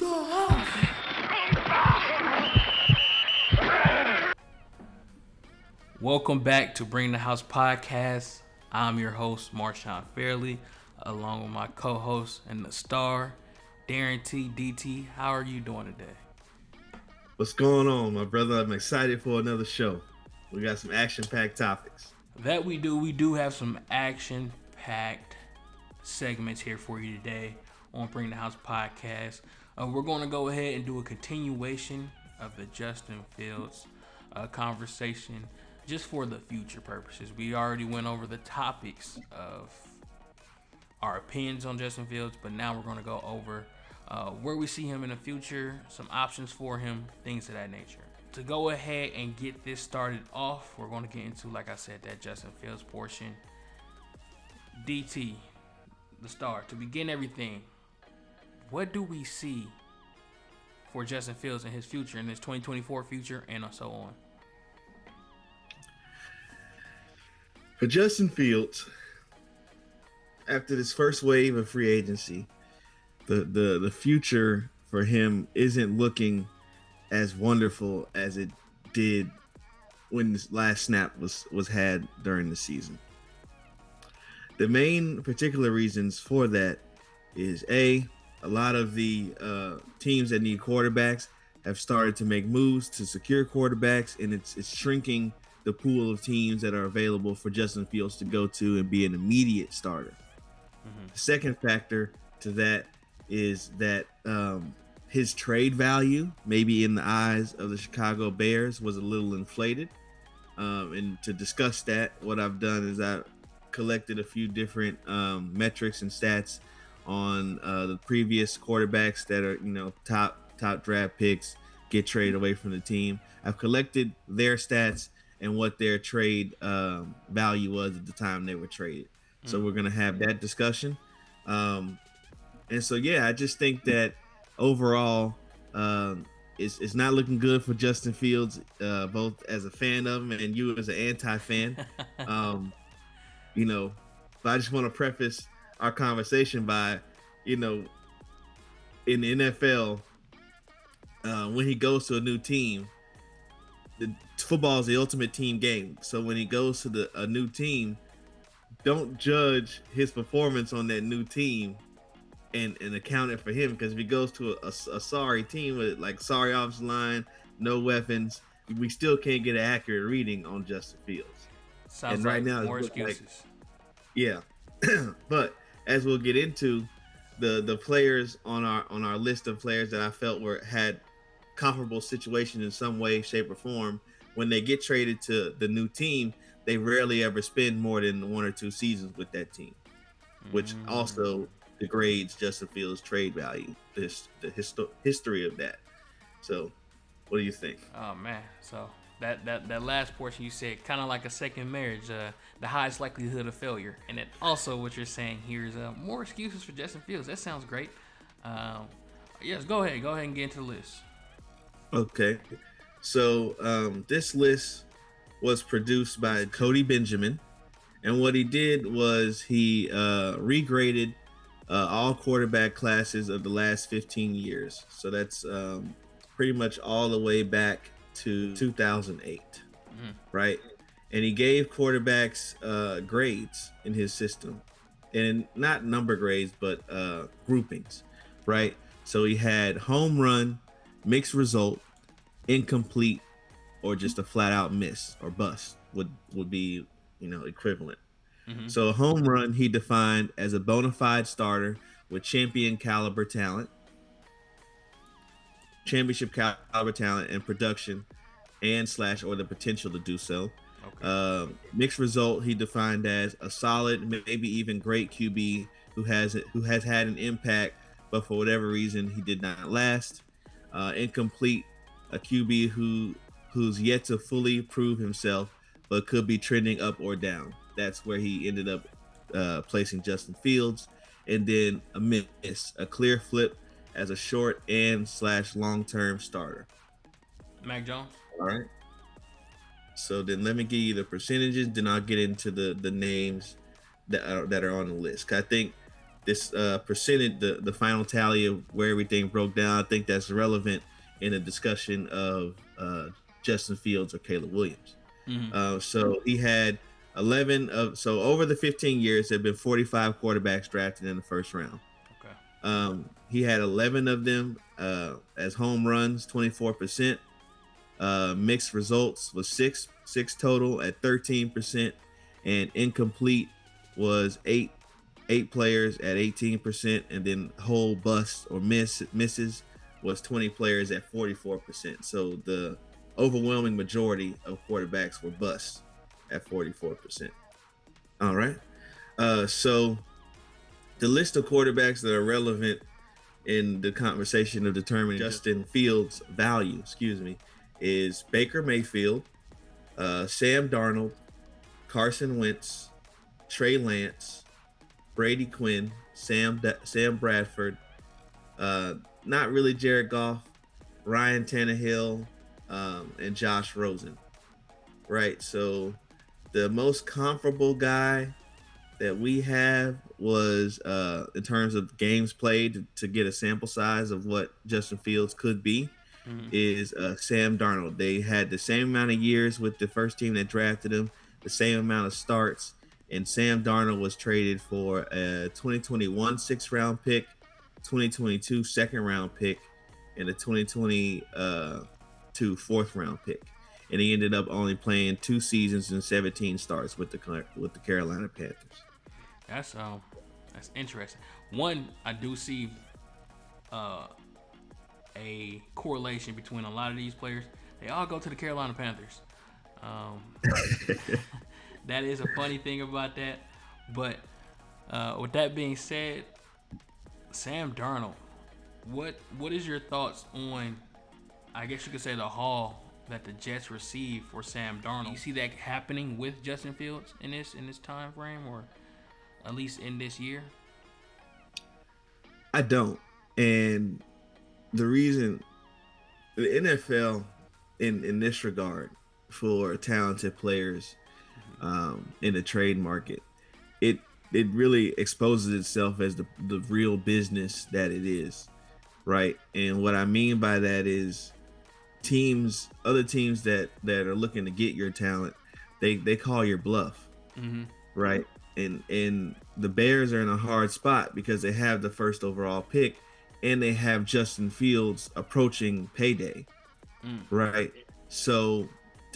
the house. Welcome back to Bring the House podcast. I'm your host, Marshawn Fairley, along with my co-host and the star, Darren T. DT. How are you doing today? What's going on, my brother? I'm excited for another show. We got some action-packed topics. That we do. We do have some action-packed segments here for you today on Bring the House podcast. We're going to go ahead and do a continuation of the Justin Fields conversation just for the future purposes. We already went over the topics of our opinions on Justin Fields, but now we're going to go over where we see him in the future, some options for him, things of that nature. To go ahead and get this started off, we're going to get into, like I said, that Justin Fields portion. DT, the star, to begin everything, what do we see for Justin Fields in his future, in his 2024 future, and so on? For Justin Fields, after this first wave of free agency, the future for him isn't looking as wonderful as it did when this last snap was had during the season. The main particular reasons for that is a lot of the teams that need quarterbacks have started to make moves to secure quarterbacks, and it's shrinking the pool of teams that are available for Justin Fields to go to and be an immediate starter. Mm-hmm. The second factor to that is that his trade value, maybe in the eyes of the Chicago Bears, was a little inflated. And to discuss that, what I've done is I've collected a few different metrics and stats on the previous quarterbacks that are, top draft picks, get traded away from the team. I've collected their stats and what their trade value was at the time they were traded. Mm-hmm. So we're going to have that discussion. And so, I just think that overall, it's not looking good for Justin Fields, both as a fan of him and you as an anti-fan. But I just want to preface our conversation by, in the NFL, when he goes to a new team, the football is the ultimate team game. So when he goes to a new team, don't judge his performance on that new team and account it for him, because if he goes to a sorry team with sorry offensive line, no weapons, we still can't get an accurate reading on Justin Fields. Sounds and right now more excuses. But as we'll get into, the players on our list of players that I felt had comparable situations in some way, shape, or form, when they get traded to the new team, they rarely ever spend more than 1 or 2 seasons with that team, which also degrades Justin Fields' trade value, the history of that. So what do you think? Oh man, so that last portion you said, kind of like a second marriage, the highest likelihood of failure, and then also what you're saying here is more excuses for Justin Fields. That sounds great. Yes, go ahead and get into the list. Okay, so this list was produced by Cody Benjamin, and what he did was he regraded all quarterback classes of the last 15 years. So that's pretty much all the way back to 2008, right? And he gave quarterbacks grades in his system, and not number grades, but groupings, right? So he had home run, mixed result, incomplete, or just a flat out miss or bust would be, equivalent. Mm-hmm. So a home run he defined as a bona fide starter with championship caliber talent and production or the potential to do so. Okay. Mixed result he defined as a solid, maybe even great QB who has had an impact, but for whatever reason he did not last. Incomplete, a QB who's yet to fully prove himself, but could be trending up or down. That's where he ended up placing Justin Fields. And then a miss, a clear flip as a short and / long-term starter. Mac Jones. All right. So then let me give you the percentages. Then I'll get into the names that are on the list. I think this percentage, the final tally of where everything broke down, I think that's relevant in a discussion of Justin Fields or Caleb Williams. So he had 11 of, so over the 15 years, there have been 45 quarterbacks drafted in the first round. He had 11 of them as home runs, 24%. Mixed results was six total at 13%, and incomplete was eight players at 18%, and then whole bust or misses was 20 players at 44%. So the overwhelming majority of quarterbacks were busts at 44%. All right. So the list of quarterbacks that are relevant in the conversation of determining Justin Fields' value, is Baker Mayfield, Sam Darnold, Carson Wentz, Trey Lance, Brady Quinn, Sam Bradford, not really Jared Goff, Ryan Tannehill, and Josh Rosen. Right. So the most comparable guy that we have was in terms of games played to get a sample size of what Justin Fields could be is Sam Darnold. They had the same amount of years with the first team that drafted him, the same amount of starts, and Sam Darnold was traded for a 2021 6th-round pick, 2022 2nd-round pick, and a 2022 4th-round pick. And he ended up only playing 2 seasons and 17 starts with the Carolina Panthers. That's interesting. One, I do see a correlation between a lot of these players. They all go to the Carolina Panthers. That is a funny thing about that. But with that being said, Sam Darnold, what is your thoughts on, I guess you could say, the haul that the Jets received for Sam Darnold? Do you see that happening with Justin Fields in this time frame, or at least in this year? I don't. And the reason, the NFL in this regard for talented players in the trade market, it really exposes itself as the real business that it is, right? And what I mean by that is other teams that are looking to get your talent, they call your bluff, right? And the Bears are in a hard spot because they have the first overall pick and they have Justin Fields approaching payday, right? So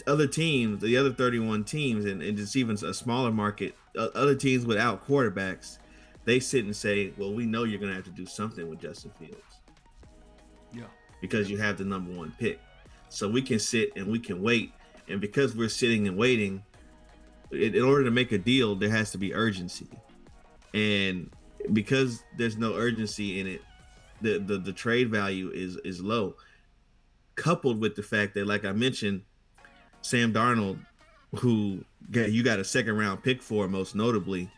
other teams, the other 31 teams, and it's even a smaller market, other teams without quarterbacks, they sit and say, well, we know you're going to have to do something with Justin Fields. Yeah. Because you have the number 1 pick. So we can sit and we can wait. And because we're sitting and waiting, in order to make a deal, there has to be urgency. And because there's no urgency in it, the trade value is low. Coupled with the fact that, like I mentioned, Sam Darnold, who you got a 2nd-round pick for, most notably,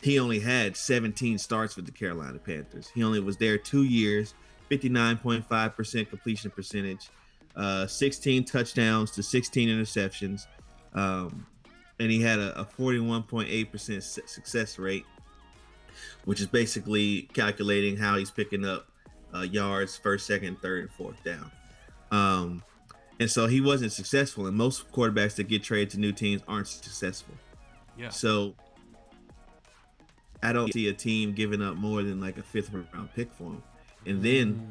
he only had 17 starts with the Carolina Panthers. He only was there 2 years, 59.5% completion percentage, 16 touchdowns to 16 interceptions, and he had a 41.8% success rate, which is basically calculating how he's picking up yards 1st, 2nd, 3rd, and 4th down. And so he wasn't successful, and most quarterbacks that get traded to new teams aren't successful. Yeah. So I don't see a team giving up more than like a 5th-round pick for him. And then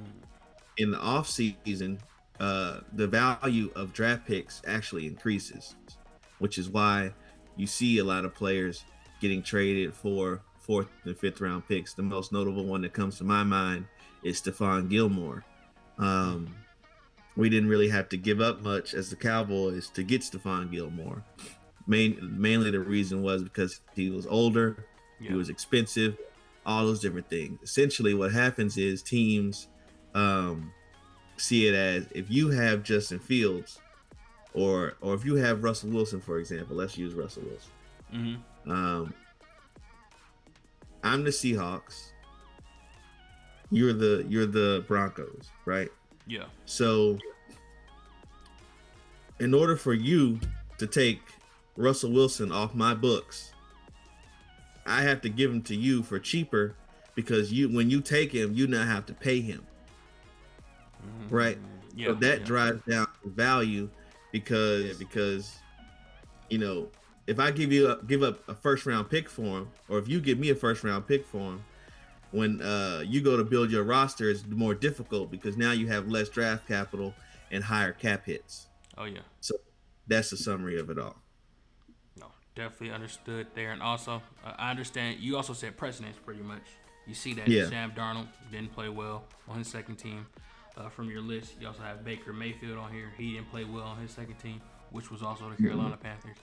in the off season, the value of draft picks actually increases, which is why you see a lot of players getting traded for 4th and 5th-round picks. The most notable one that comes to my mind is Stephon Gilmore. We didn't really have to give up much as the Cowboys to get Stephon Gilmore. Mainly the reason was because he was older, he was expensive, all those different things. Essentially what happens is teams see it as, if you have Justin Fields or if you have Russell Wilson, for example, let's use Russell Wilson. I'm the Seahawks. You're the Broncos, right? Yeah. So in order for you to take Russell Wilson off my books, I have to give him to you for cheaper because when you take him, you now have to pay him, right? Yeah, So that yeah. drives down the value because you know, if I give up a first round pick for him, or if you give me a first round pick for him, when you go to build your roster, it's more difficult because now you have less draft capital and higher cap hits. Oh yeah. So that's the summary of it all. No, definitely understood there. And also, I understand you also set precedence pretty much. You see that Yeah. Sam Darnold didn't play well on his second team. From your list, you also have Baker Mayfield on here. He didn't play well on his second team, which was also the Carolina Panthers.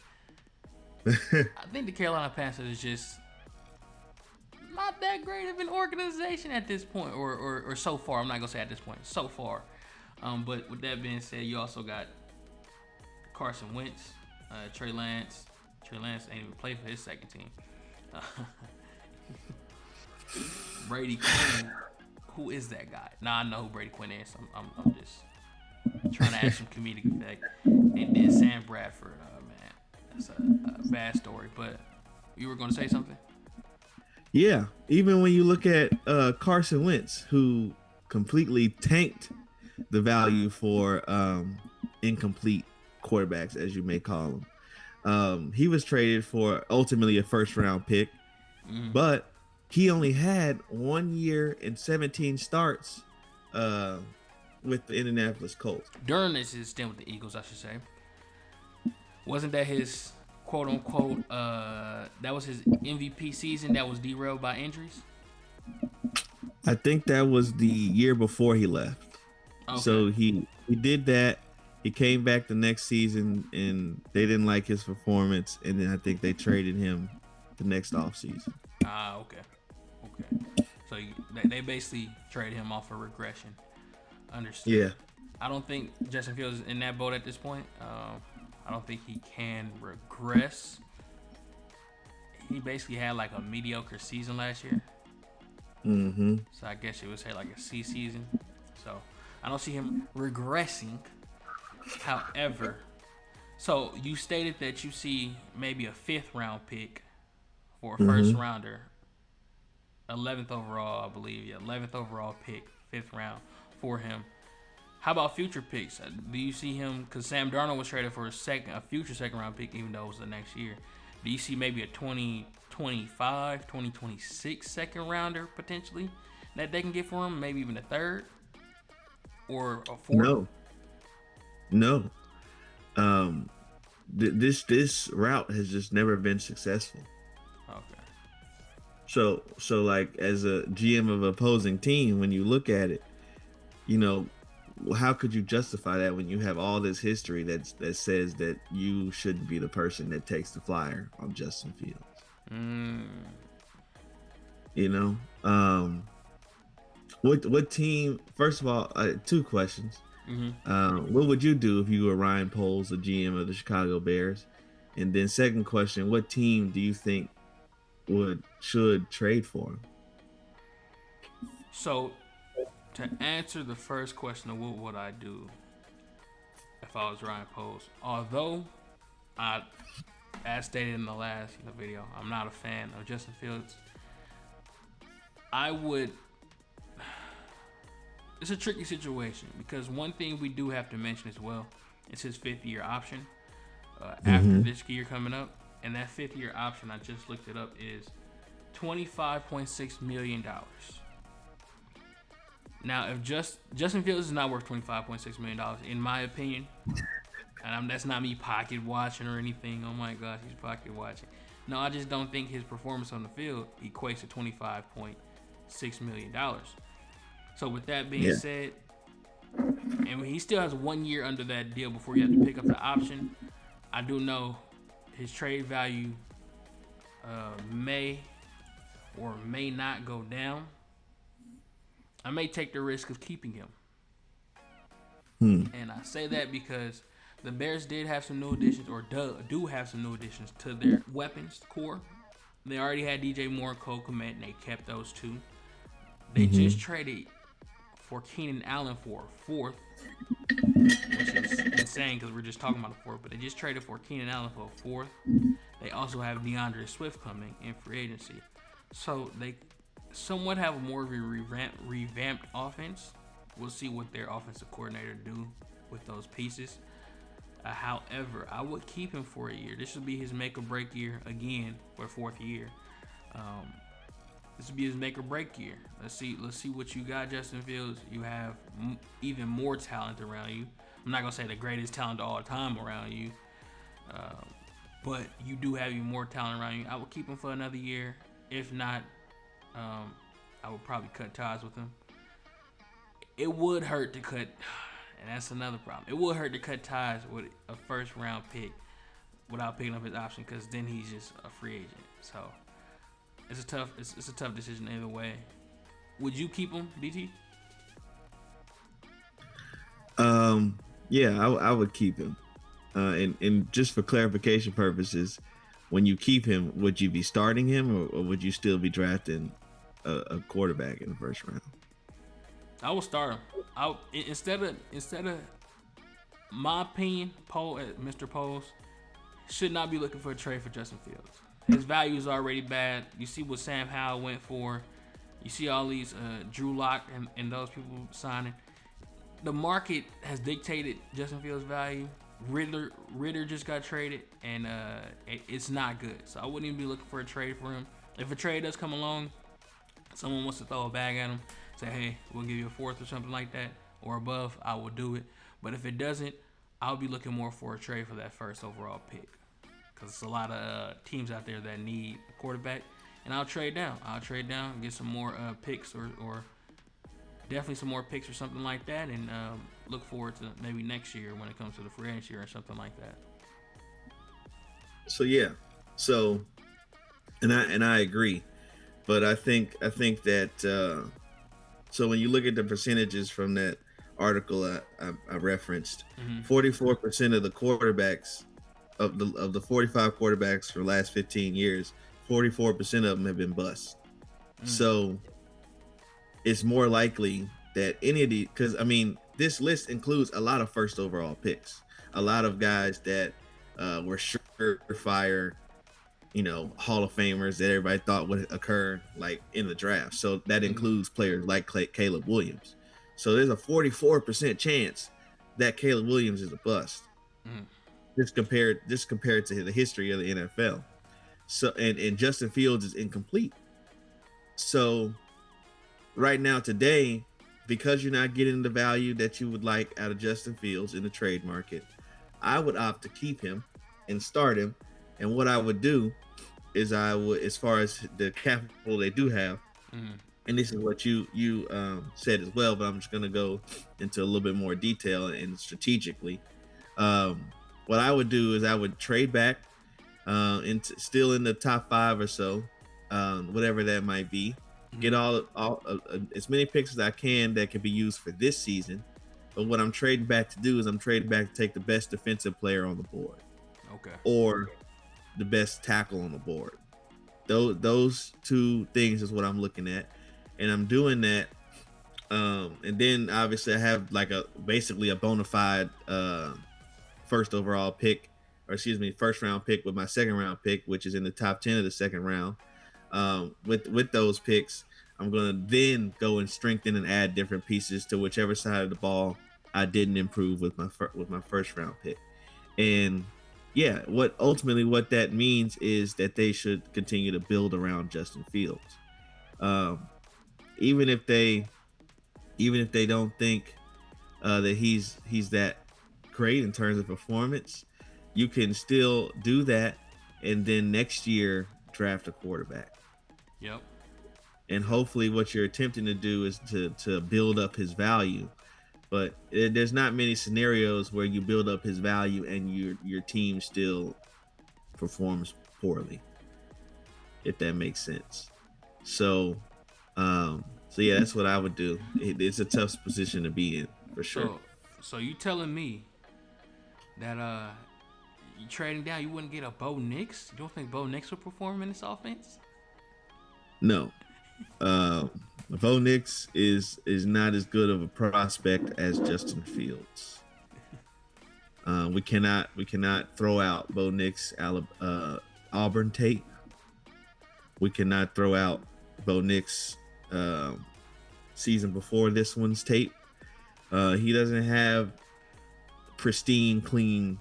I think the Carolina Panthers is just not that great of an organization at this point, or so far. I'm not gonna say at this point, so far. But with that being said, you also got Carson Wentz, Trey Lance. Trey Lance ain't even played for his second team. Brady Quinn. Who is that guy? Nah, I know who Brady Quinn is. I'm just trying to add some comedic effect. And then Sam Bradford. Man, that's a bad story. But you were gonna say something? Yeah, even when you look at Carson Wentz, who completely tanked the value for incomplete quarterbacks, as you may call them. He was traded for ultimately a first round pick, but he only had 1 year and 17 starts with the Indianapolis Colts. During his stint with the Eagles, I should say. Wasn't that his quote unquote that was his MVP season that was derailed by injuries? I think that was the year before he left. Okay. So he did that. He came back the next season and they didn't like his performance, and then I think they traded him the next offseason. Okay. So they basically traded him off for regression. Understood. Yeah. I don't think Justin Fields is in that boat at this point. I don't think he can regress. He basically had like a mediocre season last year. So I guess you would say like a C season. So I don't see him regressing. However, so you stated that you see maybe a 5th round pick for a first rounder. 11th overall, I believe. Yeah, 11th overall pick, 5th round for him. How about future picks? Do you see him? Because Sam Darnold was traded for a future second round pick, even though it was the next year. Do you see maybe a 2025, 2026 second rounder potentially that they can get for him? Maybe even a 3rd or a 4th? No. This route has just never been successful. Okay. So like as a GM of an opposing team, when you look at it, you know, how could you justify that when you have all this history that says that you shouldn't be the person that takes the flyer on Justin Fields? You know, what team? First of all, 2 questions. What would you do if you were Ryan Poles, the GM of the Chicago Bears? And then second question, what team do you think should trade for him? So to answer the first question of what would I do if I was Ryan Poles, although as stated in the last video, I'm not a fan of Justin Fields. It's a tricky situation because one thing we do have to mention as well is his 5th year option after this year coming up, and that 5th year option, I just looked it up, is $25.6 million. Now, if Justin Fields is not worth $25.6 million, in my opinion, and that's not me pocket watching or anything. Oh my gosh, he's pocket watching. No, I just don't think his performance on the field equates to $25.6 million. So with that being said, and he still has 1 year under that deal before you have to pick up the option, I do know his trade value may or may not go down. I may take the risk of keeping him. And I say that because the Bears did have some new additions, or do have some new additions to their weapons core. They already had DJ Moore and Cole Kmet, and they kept those 2. They just traded for Keenan Allen for a 4th, which is insane because we're just talking about a 4th. But they just traded for Keenan Allen for a 4th. They also have DeAndre Swift coming in free agency. So they somewhat have more of a revamped offense. We'll see what their offensive coordinator do with those pieces. However, I would keep him for a year. This would be his make or break year again for a fourth year. This would be his make or break year. Let's see what you got, Justin Fields. You have even more talent around you. I'm not gonna say the greatest talent of all time around you, but you do have even more talent around you. I would keep him for another year. If not, I would probably cut ties with him. It would hurt to cut, and that's another problem. It would hurt to cut ties with a first round pick without picking up his option, because then he's just a free agent. So it's a tough decision either way. Would you keep him, DT? Yeah, I would keep him. And just for clarification purposes, when you keep him, would you be starting him, or would you still be drafting a quarterback in the first round? I will start him. Instead of my opinion, Mr. Poles should not be looking for a trade for Justin Fields. His value is already bad. You see what Sam Howell went for. You see all these Drew Lock and those people signing. The market has dictated Justin Fields' value. Ritter just got traded, and it's not good. So I wouldn't even be looking for a trade for him. If a trade does come along, someone wants to throw a bag at him, say, hey, we'll give you a fourth or something like that, or above, I will do it. But if it doesn't, I'll be looking more for a trade for that first overall pick, because it's a lot of teams out there that need a quarterback, and I'll trade down. And get some more picks, or definitely some more picks or something like that, and look forward to maybe next year when it comes to the free agency or something like that. So yeah, and I agree, but I think that so when you look at the percentages from that article I referenced, 44% of the quarterbacks of the 45 quarterbacks for the last 15 years, 44% of them have been busts. So it's more likely that any of the, because I mean, this list includes a lot of first overall picks, a lot of guys that were surefire, Hall of Famers that everybody thought would occur like in the draft. So that includes players like Caleb Williams. So there's a 44% chance that Caleb Williams is a bust. Just compared to the history of the NFL. So and Justin Fields is incomplete. So right now, today, because you're not getting the value that you would like out of Justin Fields in the trade market, I would opt to keep him and start him. And what I would do is I would, as far as the capital they do have, and this is what you said as well, but I'm just going to go into a little bit more detail and strategically. What I would do is I would trade back into still in the top 5 or so, whatever that might be. Get all as many picks as I can that can be used for this season. But what I'm trading back to do is I'm trading back to take the best defensive player on the board. Okay. Or the best tackle on the board. Those two things is what I'm looking at. And I'm doing that. And then obviously I have like basically a bona fide first overall pick, first round pick with my second round pick, which is in the top 10 of the second round. With those picks, I'm going to then go and strengthen and add different pieces to whichever side of the ball I didn't improve with my first round pick. And yeah, what that means is that they should continue to build around Justin Fields. Even if they don't think that he's that great in terms of performance, you can still do that, and then next year draft a quarterback. Yep. And hopefully what you're attempting to do is to build up his value. But there's not many scenarios where you build up his value and your team still performs poorly, if that makes sense. So yeah, that's what I would do. It's a tough position to be in, for sure. So you telling me that you trading down, you wouldn't get a Bo Nix? You don't think Bo Nix would perform in this offense? No. Bo Nix is not as good of a prospect as Justin Fields. We cannot throw out Bo Nix Auburn tape. We cannot throw out Bo Nix season before this one's tape. He doesn't have pristine, clean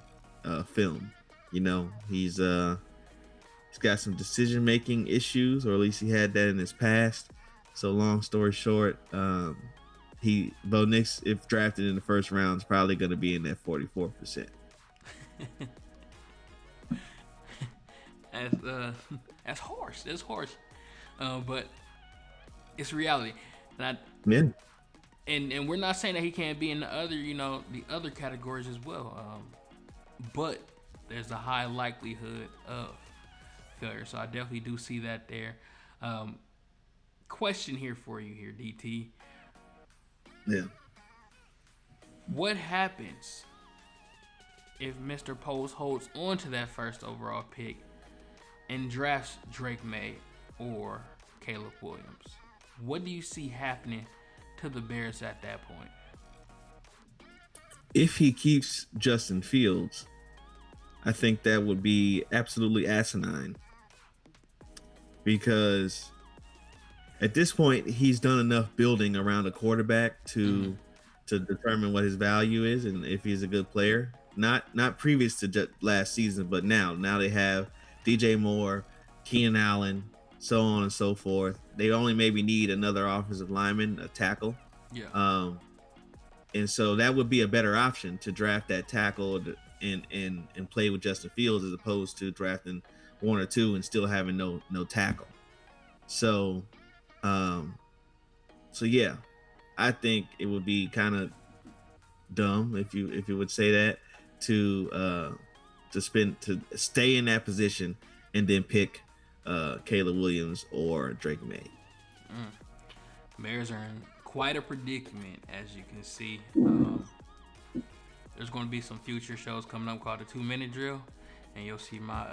film. You know, he's got some decision making issues, or at least he had that in his past. So long story short, Bo Nix, if drafted in the first round, is probably going to be in that 44%. That's harsh. That's harsh. But it's reality. Yeah. And we're not saying that he can't be in the other, the other categories as well. But there's a high likelihood of failure. So I definitely do see that there. Question here for you here, DT. Yeah. What happens if Mr. Post holds on to that first overall pick and drafts Drake May or Caleb Williams? What do you see happening to the Bears at that point? If he keeps Justin Fields, I think that would be absolutely asinine, because at this point he's done enough building around a quarterback to determine what his value is and if he's a good player. Not previous to last season, but now they have DJ Moore, Keenan Allen, so on and so forth. They only maybe need another offensive lineman, a tackle. Yeah. And so that would be a better option to draft that tackle and play with Justin Fields, as opposed to drafting one or two and still having no tackle. So yeah, I think it would be kind of dumb if you would say that to stay in that position and then pick Caleb Williams or Drake May. Bears are in quite a predicament, as you can see. There's going to be some future shows coming up called the 2-Minute Drill, and you'll see my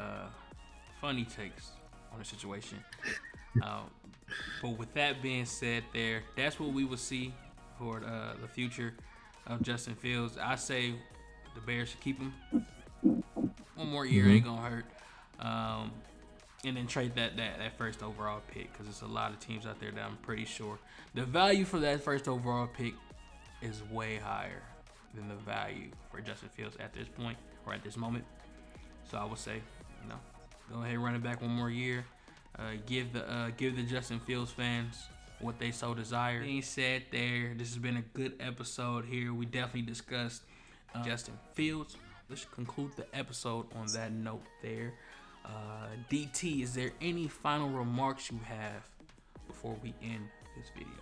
funny takes on the situation. But with that being said, that's what we will see for the future of Justin Fields. I say the Bears should keep him. One more year ain't gonna hurt. And then trade that first overall pick, because there's a lot of teams out there that I'm pretty sure the value for that first overall pick is way higher than the value for Justin Fields at this point or at this moment. So I would say, go ahead and run it back one more year. Give the Justin Fields fans what they so desire. Being said, this has been a good episode here. We definitely discussed Justin Fields. Let's conclude the episode on that note there. DT, is there any final remarks you have before we end this video?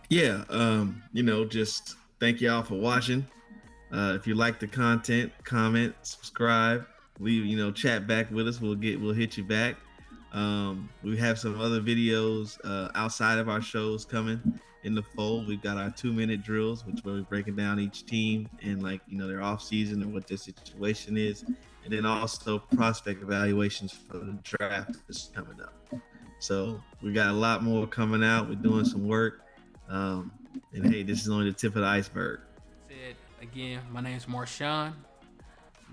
Yeah, just thank y'all for watching. If you like the content, comment, subscribe, leave, chat back with us. We'll hit you back. We have some other videos outside of our shows coming in the fold. We've got our 2-minute drills, which we're breaking down each team and their off season and what their situation is, and then also prospect evaluations for the draft that's coming up. So we got a lot more coming out. We're doing some work, and hey, this is only the tip of the iceberg. Again, my name is Marshawn,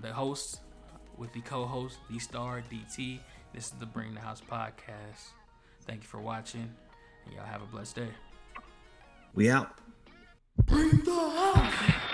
the host with the co-host, D-Star, DT. This is the Bring the House podcast. Thank you for watching, and y'all have a blessed day. We out. Bring the house.